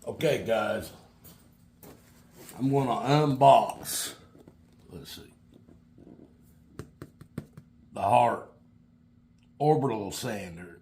Okay, guys, I'm going to unbox, let's see, the Hart orbital sander.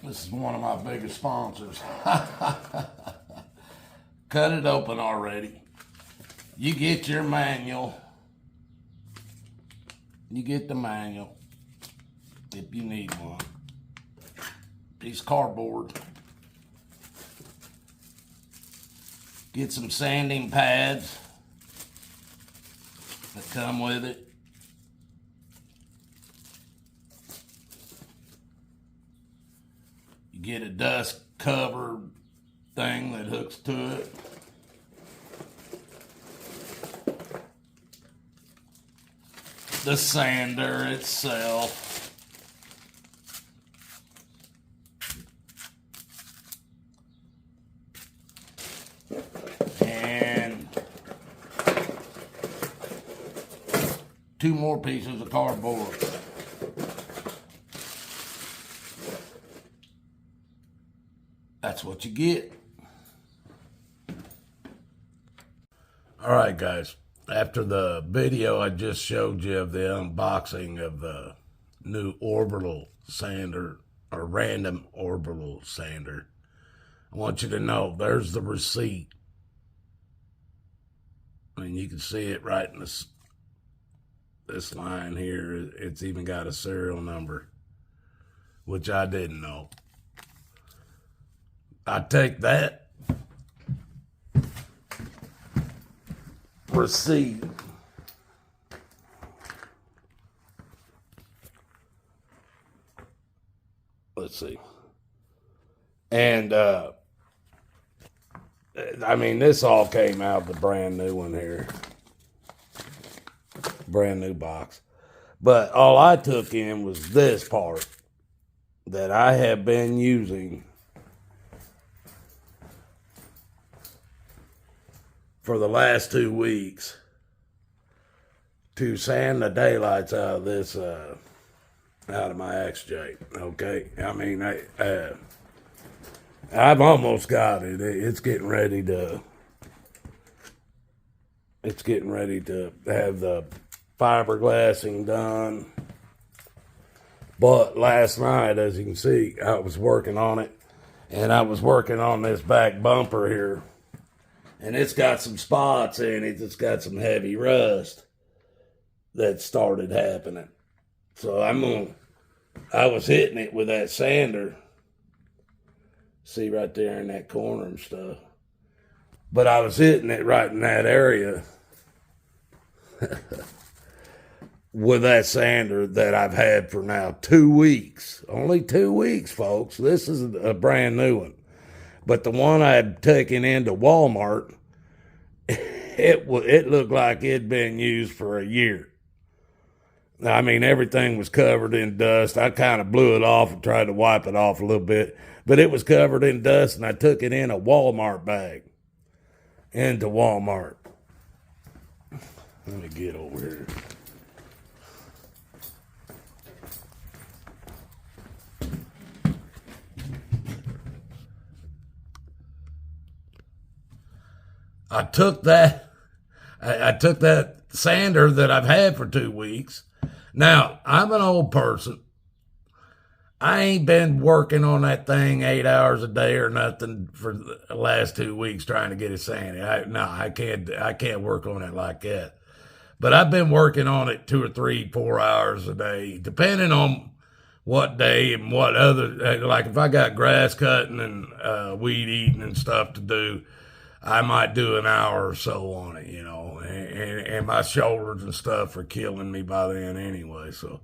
This is one of my biggest sponsors. Cut it open already. You get your manual. You get the manual if you need one. Piece of cardboard. Get some sanding pads that come with it. You get a dust cover thing that hooks to it. The sander itself. And 2 more pieces of cardboard. That's what you get. All right, guys. After the video I just showed you of the unboxing of the new orbital sander, or random orbital sander, I want you to know there's the receipt. And you can see it right in this line here. It's even got a serial number, which I didn't know. I take that receipt let's see, and I mean, this all came out of the brand new one here, brand new box, but all I took in was this part that I have been using for the last 2 weeks to sand the daylights out of this, out of my XJ. Okay, I mean, I've almost got it. It's getting ready to have the fiberglassing done. But last night, as you can see, I was working on it, and I was working on this back bumper here. And it's got some spots in it. It's got some heavy rust that started happening. So I was hitting it with that sander. See right there in that corner and stuff. But I was hitting it right in that area with that sander that I've had for now 2 weeks. Only 2 weeks, folks. This is a brand new one. But the one I had taken into Walmart, it looked like it'd been used for a year. I mean, everything was covered in dust. I kind of blew it off and tried to wipe it off a little bit. But it was covered in dust, and I took it in a Walmart bag into Walmart. Let me get over here. I took that sander that I've had for 2 weeks. Now, I'm an old person. I ain't been working on that thing 8 hours a day or nothing for the last 2 weeks trying to get it sanded. I can't work on it like that. But I've been working on it 2 or 3, 4 hours a day, depending on what day and what other, like if I got grass cutting and weed eating and stuff to do, I might do an hour or so on it, you know, and my shoulders and stuff are killing me by then anyway. So,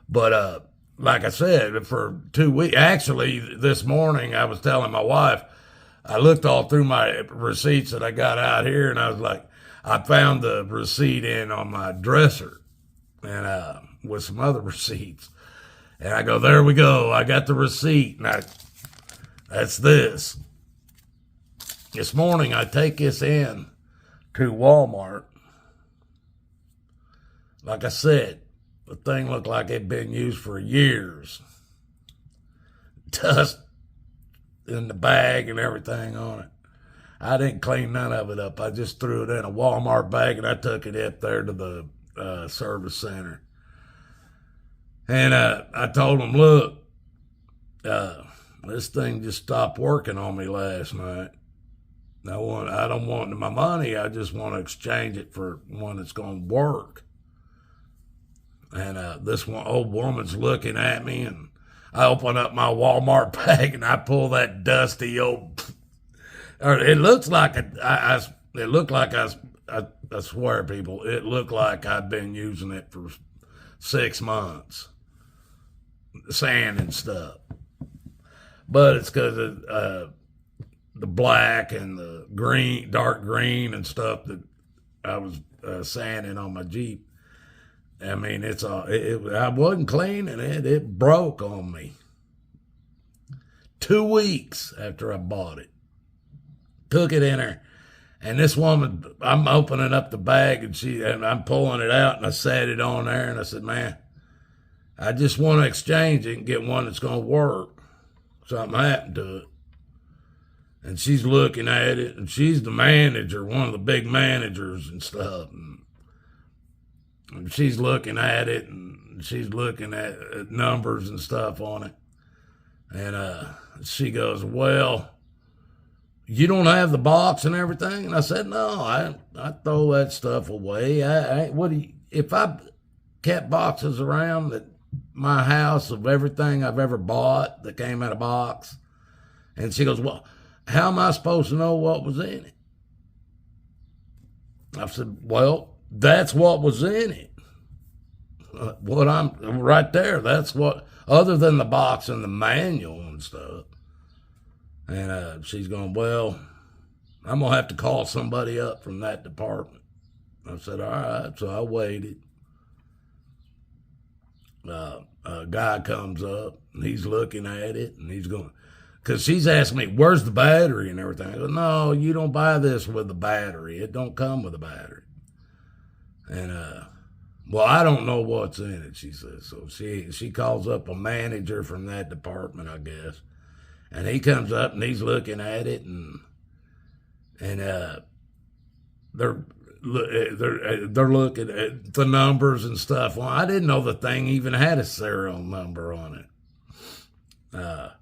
but like I said, for 2 weeks, actually this morning I was telling my wife, I looked all through my receipts that I got out here, and I was like, I found the receipt on my dresser, and with some other receipts, and I go, there we go, I got the receipt, and that's this. This morning, I take this in to Walmart. Like I said, the thing looked like it'd been used for years. dust in the bag and everything on it. I didn't clean none of it up. I just threw it in a Walmart bag and I took it up there to the service center. And I told them, look, this thing just stopped working on me last night. I don't want my money. I just want to exchange it for one that's going to work. And this one old woman's looking at me, and I open up my Walmart bag and I pull that dusty old. It looks like I swear, people, it looked like I'd been using it for 6 months, sand and stuff. But it's because of the black and the green, dark green and stuff that I was sanding on my Jeep. I mean, I wasn't cleaning it. It broke on me. 2 weeks after I bought it. Took it in there. And this woman, I'm opening up the bag and I'm pulling it out and I sat it on there and I said, man, I just want to exchange it and get one that's going to work. Something happened to it. And she's looking at it, and she's the manager, one of the big managers and stuff. And she's looking at it, and she's looking at numbers and stuff on it. And she goes, well, you don't have the box and everything? And I said, no, I throw that stuff away. If I kept boxes around at my house of everything I've ever bought that came in a box? And she goes, well, how am I supposed to know what was in it? I said, well, that's what was in it. What I'm right there, that's what, other than the box and the manual and stuff. And she's going, well, I'm going to have to call somebody up from that department. I said, all right. So I waited. A guy comes up and he's looking at it and he's going, because she's asking me, where's the battery and everything? I go, no, you don't buy this with the battery. It don't come with a battery. And, well, I don't know what's in it, she says. So she calls up a manager from that department, I guess. And he comes up and he's looking at it and they're looking at the numbers and stuff. Well, I didn't know the thing even had a serial number on it.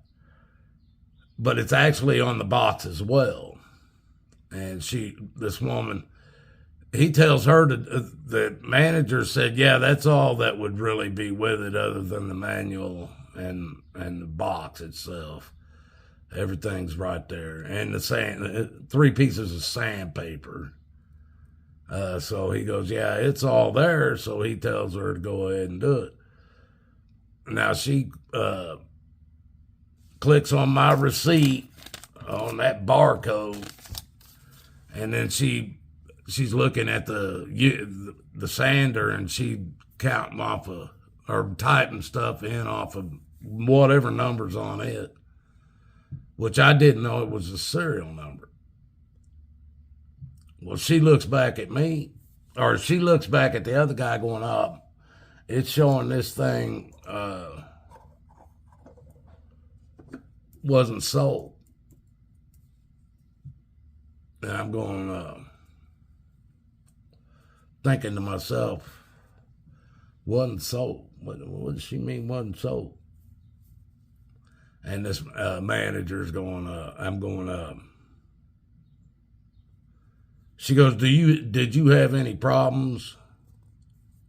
But it's actually on the box as well. And this woman, he tells her the manager said, yeah, that's all that would really be with it other than the manual and the box itself. Everything's right there. And the 3 pieces of sandpaper. So he goes, yeah, it's all there. So he tells her to go ahead and do it. Now she clicks on my receipt on that barcode, and then she's looking at the sander, and she counting off or typing stuff in off of whatever number's on it, which I didn't know it was a serial number. Well, she looks back at me, or she looks back at the other guy going, up. It's showing this thing wasn't sold. And I'm going, thinking to myself, wasn't sold. What does she mean wasn't sold? And this manager's going, I'm going, she goes, did you have any problems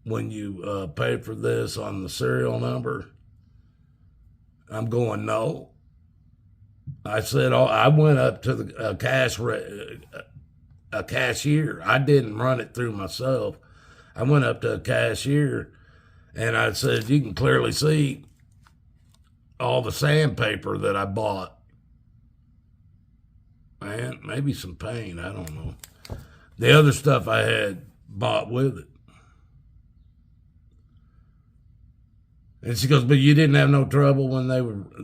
when you paid for this on the serial number? I'm going, no. I said, I went up to the a cashier. I didn't run it through myself. I went up to a cashier and I said, you can clearly see all the sandpaper that I bought. And maybe some paint, I don't know. The other stuff I had bought with it. And she goes, but you didn't have no trouble when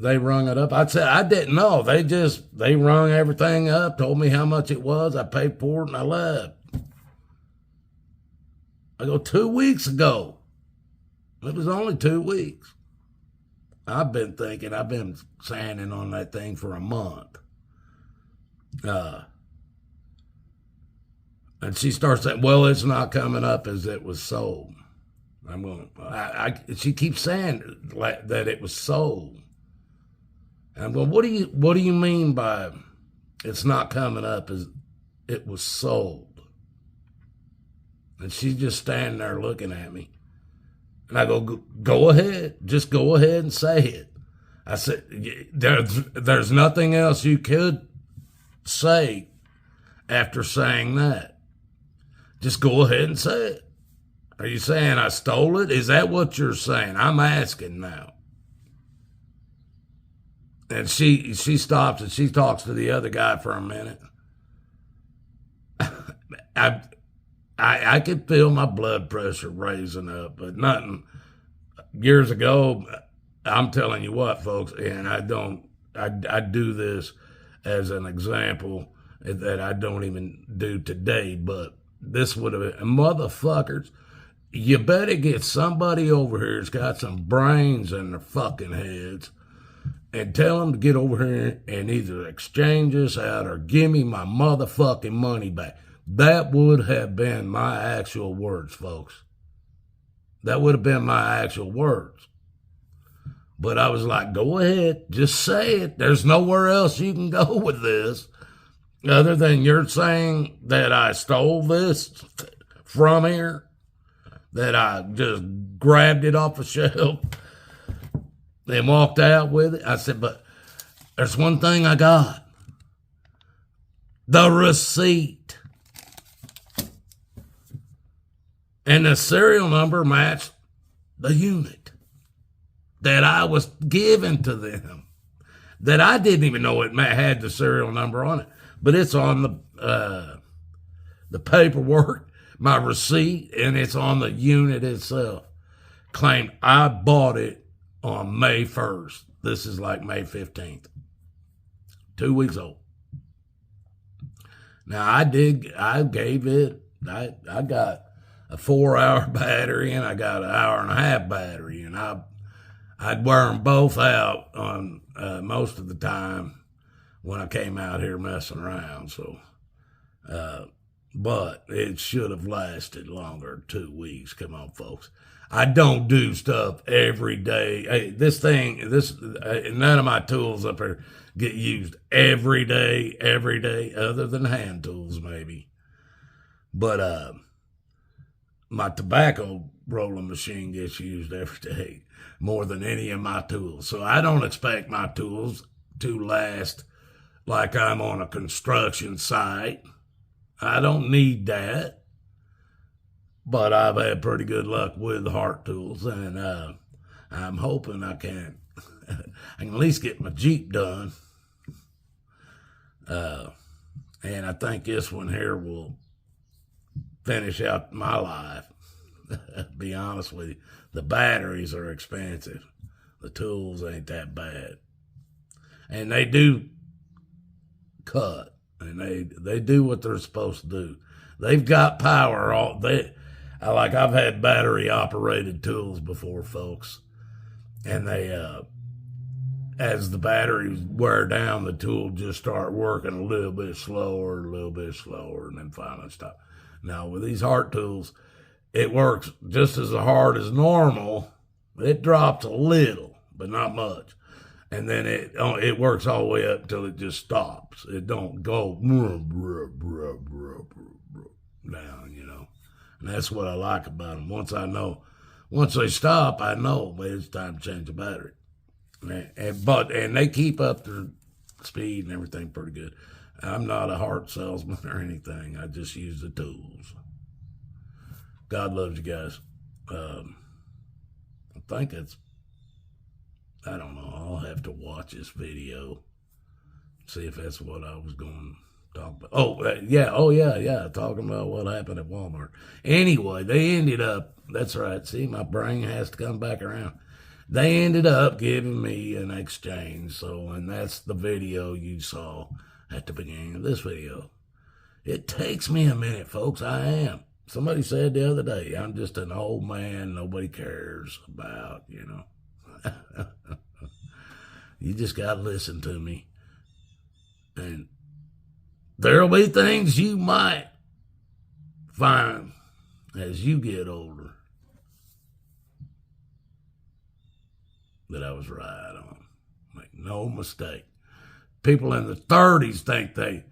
they rung it up? I said, I didn't know. They rung everything up, told me how much it was. I paid for it and I left. I go, 2 weeks ago. It was only 2 weeks. I've been sanding on that thing for a month. And she starts saying, well, it's not coming up as it was sold. I'm going, she keeps saying that it was sold. And I'm going, what do you mean by it's not coming up as it was sold? And she's just standing there looking at me. And I go ahead. Just go ahead and say it. I said, there's nothing else you could say after saying that. Just go ahead and say it. Are you saying I stole it? Is that what you're saying? I'm asking now. And she stops and she talks to the other guy for a minute. I could feel my blood pressure raising up, but nothing. Years ago, I'm telling you what, folks, and I do this as an example that I don't even do today, but this would have been, motherfuckers, you better get somebody over here that's got some brains in their fucking heads and tell them to get over here and either exchange this out or give me my motherfucking money back. That would have been my actual words, folks. That would have been my actual words. But I was like, go ahead, just say it. There's nowhere else you can go with this other than you're saying that I stole this from here, that I just grabbed it off a shelf and walked out with it. I said, but there's one thing I got. The receipt. And the serial number matched the unit that I was given to them, that I didn't even know it had the serial number on it. But it's on the paperwork, my receipt, and it's on the unit itself. Claimed I bought it on May 1st. This is like May 15th. 2 weeks old. Now I gave it, I got a 4-hour battery and I got an 1.5-hour battery, and I'd wear them both out on most of the time when I came out here messing around. So, but it should have lasted longer, 2 weeks. Come on, folks. I don't do stuff every day. Hey, none of my tools up here get used every day, other than hand tools maybe. But my tobacco rolling machine gets used every day more than any of my tools. So I don't expect my tools to last like I'm on a construction site. I don't need that. But I've had pretty good luck with Hart Tools, and I'm hoping I can at least get my Jeep done. And I think this one here will finish out my life. Be honest with you, the batteries are expensive. The tools ain't that bad, and they do cut, and they do what they're supposed to do. They've got power. I've had battery operated tools before, folks, and they as the batteries wear down, the tool just start working a little bit slower, and then finally stop. Now with these Hart Tools, it works just as hard as normal. It drops a little, but not much. And then it works all the way up until it just stops. It don't go down, you know. And that's what I like about them. Once they stop, I know it's time to change the battery. And they keep up their speed and everything pretty good. I'm not a Hart salesman or anything. I just use the tools. God loves you guys. I think I don't know. I'll have to watch this video, see if that's what I was going to talk about. Oh, yeah. Talking about what happened at Walmart. Anyway, they ended up, that's right. See, my brain has to come back around. They ended up giving me an exchange. And that's the video you saw at the beginning of this video. It takes me a minute, folks. I am. Somebody said the other day, I'm just an old man nobody cares about, you know. You just got to listen to me. And there'll be things you might find as you get older that I was right on. Make no mistake. People in their 30s think they...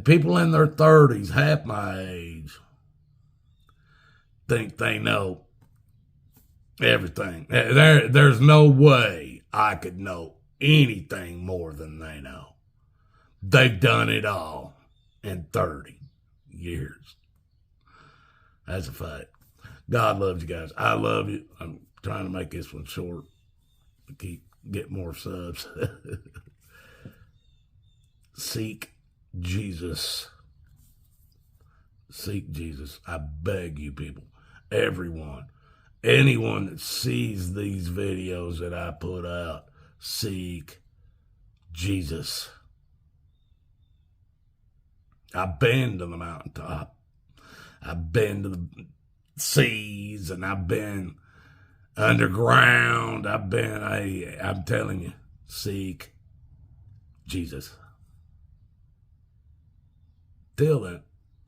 people in their 30s, half my age, think they know everything. There's no way I could know anything more than they know. They've done it all in 30 years. That's a fact. God loves you guys. I love you. I'm trying to make this one short to get more subs. Seek Jesus. Seek Jesus. I beg you people, everyone, anyone that sees these videos that I put out, seek Jesus. I've been to the mountaintop. I've been to the seas, and I've been underground. I'm telling you, seek Jesus. Till then,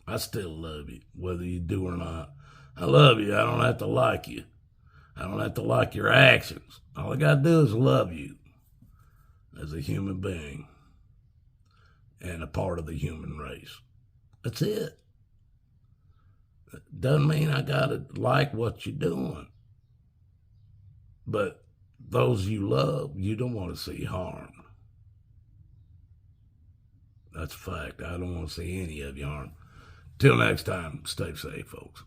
I still love you, whether you do or not. I love you. I don't have to like you. I don't have to like your actions. All I got to do is love you as a human being and a part of the human race. That's it. Doesn't mean I got to like what you're doing. But those you love, you don't want to see harmed. That's a fact. I don't want to see any of you harmed. Till next time, stay safe, folks.